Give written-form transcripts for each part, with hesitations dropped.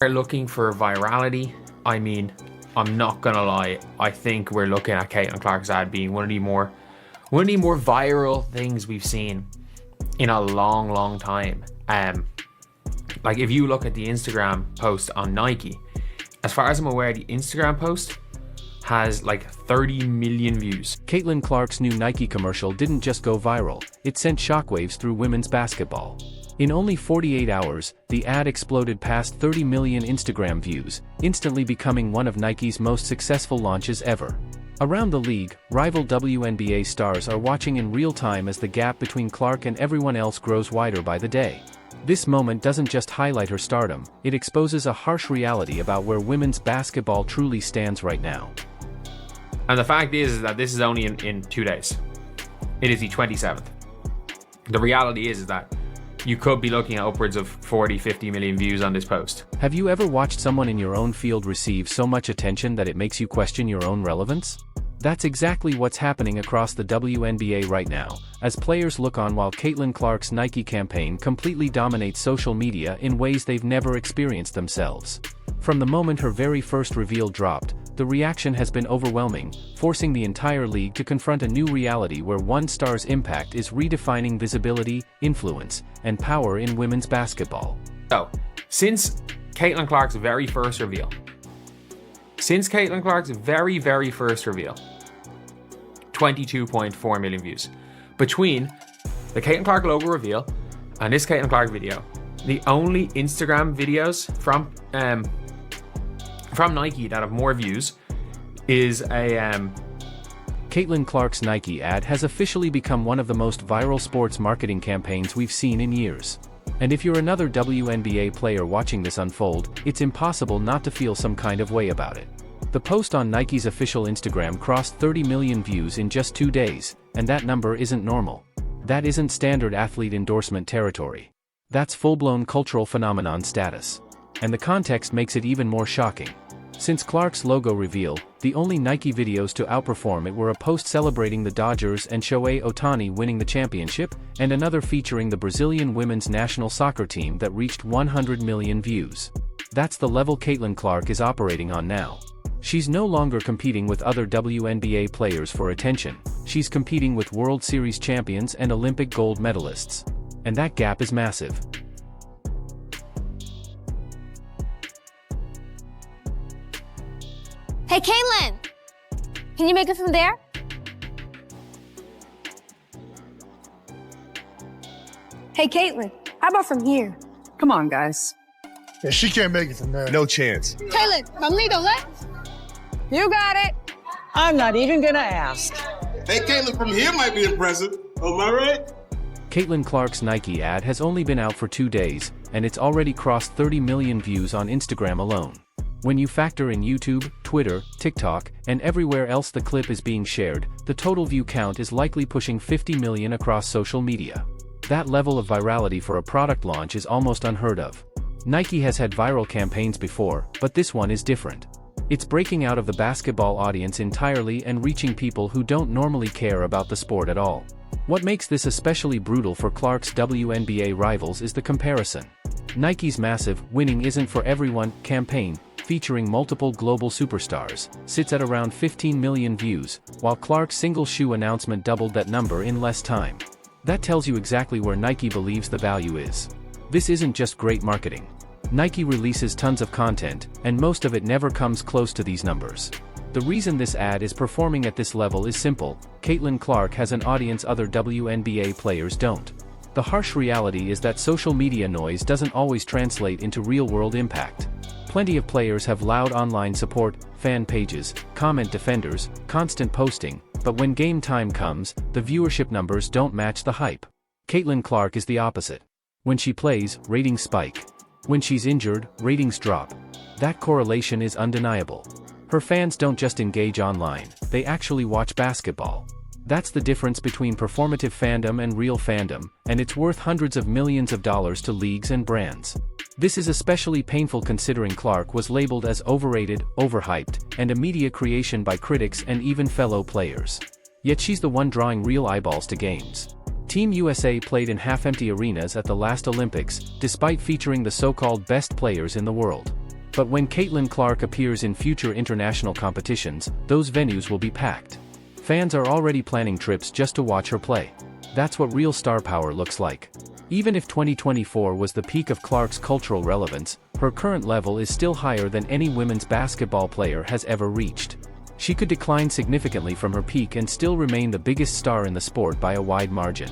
We're looking for virality. I mean, I'm not gonna lie. I think we're looking at Caitlin Clark's ad being one of the more viral things we've seen in a long time. Like if you look at the Instagram post on Nike, as far as I'm aware, the Instagram post has like 30 million views. Caitlin Clark's new Nike commercial didn't just go viral, it sent shockwaves through women's basketball. In only 48 hours, the ad exploded past 30 million Instagram views, instantly becoming one of Nike's most successful launches ever. Around the league, rival WNBA stars are watching in real time as the gap between Clark and everyone else grows wider by the day. This moment doesn't just highlight her stardom, it exposes a harsh reality about where women's basketball truly stands right now. And the fact is that this is only in 2 days. It is the 27th. The reality is that you could be looking at upwards of 40-50 million views on this post. Have you ever watched someone in your own field receive so much attention that it makes you question your own relevance? That's exactly what's happening across the WNBA right now, as players look on while Caitlin Clark's Nike campaign completely dominates social media in ways they've never experienced themselves. From the moment her very first reveal dropped, the reaction has been overwhelming, forcing the entire league to confront a new reality where one star's impact is redefining visibility, influence, and power in women's basketball. So, since Caitlin Clark's very first reveal, 22.4 million views. Between the Caitlin Clark logo reveal and this Caitlin Clark video, the only Instagram videos from Nike that have more views is Caitlin Clark's Nike ad has officially become one of the most viral sports marketing campaigns we've seen in years. And if you're another WNBA player watching this unfold, it's impossible not to feel some kind of way about it. The post on Nike's official Instagram crossed 30 million views in just 2 days, and that number isn't normal. That isn't standard athlete endorsement territory. That's full-blown cultural phenomenon status. And the context makes it even more shocking. Since Clark's logo reveal, the only Nike videos to outperform it were a post celebrating the Dodgers and Shohei Ohtani winning the championship, and another featuring the Brazilian women's national soccer team that reached 100 million views. That's the level Caitlin Clark is operating on now. She's no longer competing with other WNBA players for attention, she's competing with World Series champions and Olympic gold medalists. And that gap is massive. Hey, Caitlin! Can you make it from there? Hey, Caitlin, how about from here? Come on, guys. Yeah, she can't make it from there. No chance. Caitlin, Mamlito, let. You got it. I'm not even gonna ask. Hey, Caitlin from here might be impressive. Am I right? Caitlin Clark's Nike ad has only been out for 2 days, and it's already crossed 30 million views on Instagram alone. When you factor in YouTube, Twitter, TikTok, and everywhere else the clip is being shared, the total view count is likely pushing 50 million across social media. That level of virality for a product launch is almost unheard of. Nike has had viral campaigns before, but this one is different. It's breaking out of the basketball audience entirely and reaching people who don't normally care about the sport at all. What makes this especially brutal for Clark's WNBA rivals is the comparison. Nike's massive "winning isn't for everyone" campaign, featuring multiple global superstars, sits at around 15 million views, while Clark's single shoe announcement doubled that number in less time. That tells you exactly where Nike believes the value is. This isn't just great marketing. Nike releases tons of content, and most of it never comes close to these numbers. The reason this ad is performing at this level is simple: Caitlin Clark has an audience other WNBA players don't. The harsh reality is that social media noise doesn't always translate into real-world impact. Plenty of players have loud online support, fan pages, comment defenders, constant posting, but when game time comes, the viewership numbers don't match the hype. Caitlin Clark is the opposite. When she plays, ratings spike. When she's injured, ratings drop. That correlation is undeniable. Her fans don't just engage online, they actually watch basketball. That's the difference between performative fandom and real fandom, and it's worth hundreds of millions of dollars to leagues and brands. This is especially painful considering Clark was labeled as overrated, overhyped, and a media creation by critics and even fellow players. Yet she's the one drawing real eyeballs to games. Team USA played in half-empty arenas at the last Olympics, despite featuring the so-called best players in the world. But when Caitlin Clark appears in future international competitions, those venues will be packed. Fans are already planning trips just to watch her play. That's what real star power looks like. Even if 2024 was the peak of Clark's cultural relevance, her current level is still higher than any women's basketball player has ever reached. She could decline significantly from her peak and still remain the biggest star in the sport by a wide margin.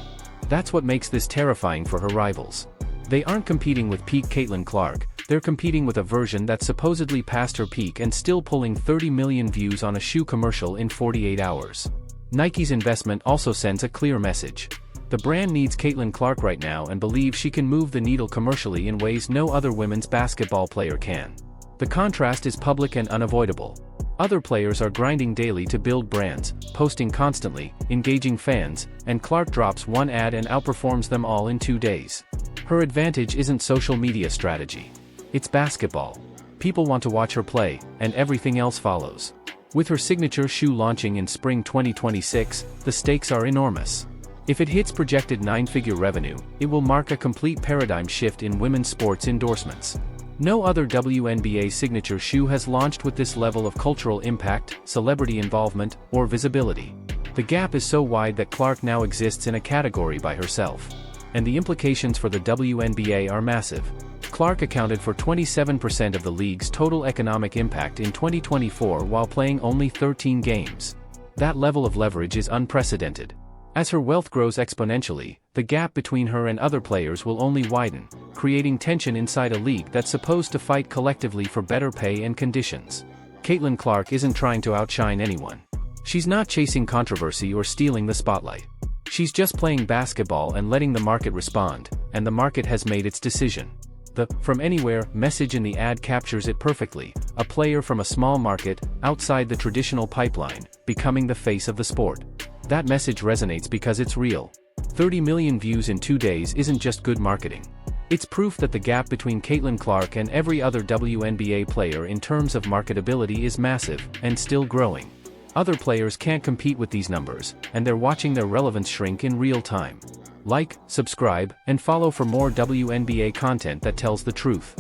That's what makes this terrifying for her rivals. They aren't competing with peak Caitlin Clark, they're competing with a version that supposedly passed her peak and still pulling 30 million views on a shoe commercial in 48 hours. Nike's investment also sends a clear message. The brand needs Caitlin Clark right now and believes she can move the needle commercially in ways no other women's basketball player can. The contrast is public and unavoidable. Other players are grinding daily to build brands, posting constantly, engaging fans, and Clark drops one ad and outperforms them all in 2 days. Her advantage isn't social media strategy. It's basketball. People want to watch her play, and everything else follows. With her signature shoe launching in spring 2026, the stakes are enormous. If it hits projected 9-figure revenue, it will mark a complete paradigm shift in women's sports endorsements. No other WNBA signature shoe has launched with this level of cultural impact, celebrity involvement, or visibility. The gap is so wide that Clark now exists in a category by herself. And the implications for the WNBA are massive. Clark accounted for 27% of the league's total economic impact in 2024 while playing only 13 games. That level of leverage is unprecedented. As her wealth grows exponentially, the gap between her and other players will only widen, creating tension inside a league that's supposed to fight collectively for better pay and conditions. Caitlin Clark isn't trying to outshine anyone. She's not chasing controversy or stealing the spotlight. She's just playing basketball and letting the market respond, and the market has made its decision. The "from anywhere" message in the ad captures it perfectly, a player from a small market, outside the traditional pipeline, becoming the face of the sport. That message resonates because it's real. 30 million views in 2 days isn't just good marketing. It's proof that the gap between Caitlin Clark and every other WNBA player in terms of marketability is massive, and still growing. Other players can't compete with these numbers, and they're watching their relevance shrink in real time. Like, subscribe, and follow for more WNBA content that tells the truth.